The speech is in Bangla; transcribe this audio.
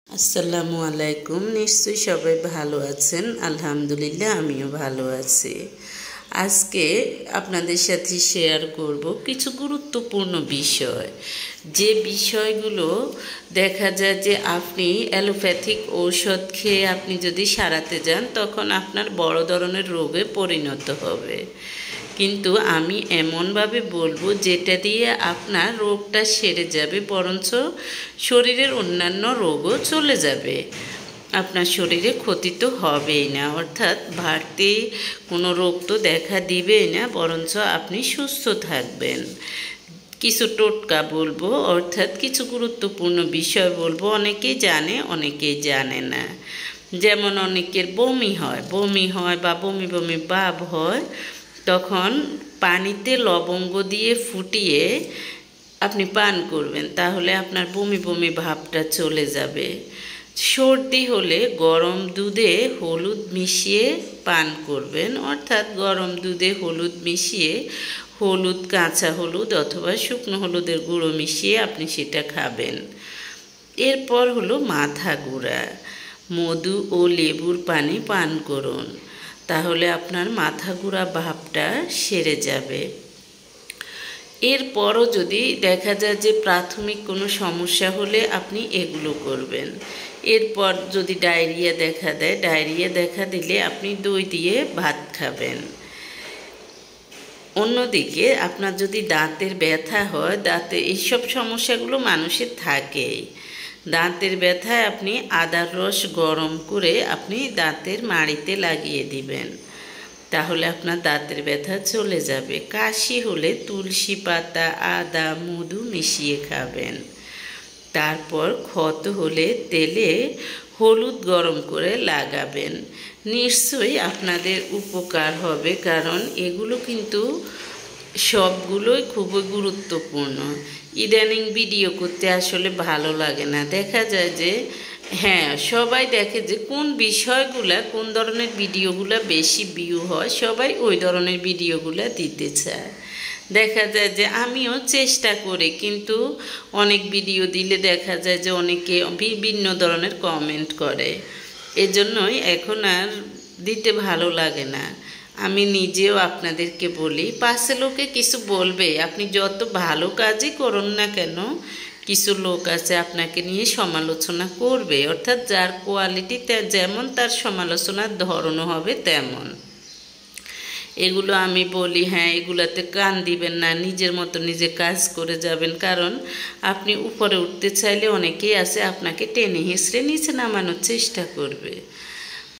আসসালামু আলাইকুম। নিশ্চয়ই সবাই ভালো আছেন। আলহামদুলিল্লাহ আমিও ভালো আছি। আজকে আপনাদের সাথে শেয়ার করব কিছু গুরুত্বপূর্ণ বিষয়, যে বিষয়গুলো দেখা যায় যে আপনি অ্যালোপ্যাথিক ঔষধ খেয়ে আপনি যদি সারাতে যান তখন আপনার বড় ধরনের রোগে পরিণত হবে। কিন্তু আমি এমনভাবে বলবো যেটা দিয়ে আপনার রোগটা সেরে যাবে, বরঞ্চ শরীরের অন্যান্য রোগও চলে যাবে। আপনার শরীরে ক্ষতি তো হবেই না, অর্থাৎ বাড়তি কোনো রোগ তো দেখা দিবেই না, বরঞ্চ আপনি সুস্থ থাকবেন। কিছু টোটকা বলবো, অর্থাৎ কিছু গুরুত্বপূর্ণ বিষয় বলবো। অনেকেই জানে, অনেকেই জানে না। যেমন অনেকের বমি হয় বা বমি বমি ভাব হয়, তখন পানিতে লবঙ্গ দিয়ে ফুটিয়ে আপনি পান করবেন, তাহলে আপনার বমি বমি ভাবটা চলে যাবে। সর্দি হলে গরম দুধে হলুদ মিশিয়ে পান করবেন, অর্থাৎ গরম দুধে হলুদ মিশিয়ে হলুদ, কাঁচা হলুদ অথবা শুকনো হলুদের গুঁড়ো মিশিয়ে আপনি সেটা খাবেন। এরপর হলো মাথা ঘোরা, মধু ও লেবুর পানি পান করুন, তাহলে আপনার মাথা ঘোরা ভাবটা সেরে যাবে। এরপরও যদি দেখা যায় যে প্রাথমিক কোনো সমস্যা হলে আপনি এগুলো করবেন। এরপর যদি ডায়রিয়া দেখা দিলে আপনি দই দিয়ে ভাত খাবেন। অন্যদিকে আপনার যদি দাঁতের ব্যথা হয়, এইসব সমস্যাগুলো মানুষের থাকেই। দাঁতের ব্যথায় আপনি আদার রস গরম করে আপনি দাঁতের মাড়িতে লাগিয়ে দিবেন, তাহলে আপনার দাঁতের ব্যথা চলে যাবে। কাশি হলে তুলসী পাতা, আদা, মধু মিশিয়ে খাবেন। তারপর ক্ষত হলে তেলে হলুদ গরম করে লাগাবেন। নিশ্চয়ই আপনাদের উপকার হবে, কারণ এগুলো কিন্তু সবগুলোই খুবই গুরুত্বপূর্ণ। ইদানিং ভিডিও করতে আসলে ভালো লাগে না, দেখা যায় যে সবাই দেখে যে কোন কোন ধরনের ভিডিওগুলো বেশি ভিউ হয়, সবাই ওই ধরনের ভিডিওগুলো দিতে চায়। দেখা যায় যে আমিও চেষ্টা করি, কিন্তু অনেক ভিডিও দিলে দেখা যায় যে অনেকে বিভিন্ন ধরনের কমেন্ট করে, এজন্যই এখন আর দিতে ভালো লাগে না। আমি নিজেও আপনাদেরকে বলি, পাশে লোকে কিছু বলবে, আপনি যত ভালো কাজই করুন না কেন, কিছু লোক আছে আপনাকে নিয়ে সমালোচনা করবে, অর্থাৎ যার কোয়ালিটি যেমন তার সমালোচনার ধরনও হবে তেমন। এগুলো আমি বলি, এগুলাতে কান দিবেন না, নিজের মতো নিজে কাজ করে যাবেন। কারণ আপনি উপরে উঠতে চাইলে অনেকেই আছে আপনাকে টেনে হিঁচড়ে নিচে নামানোর চেষ্টা করবে।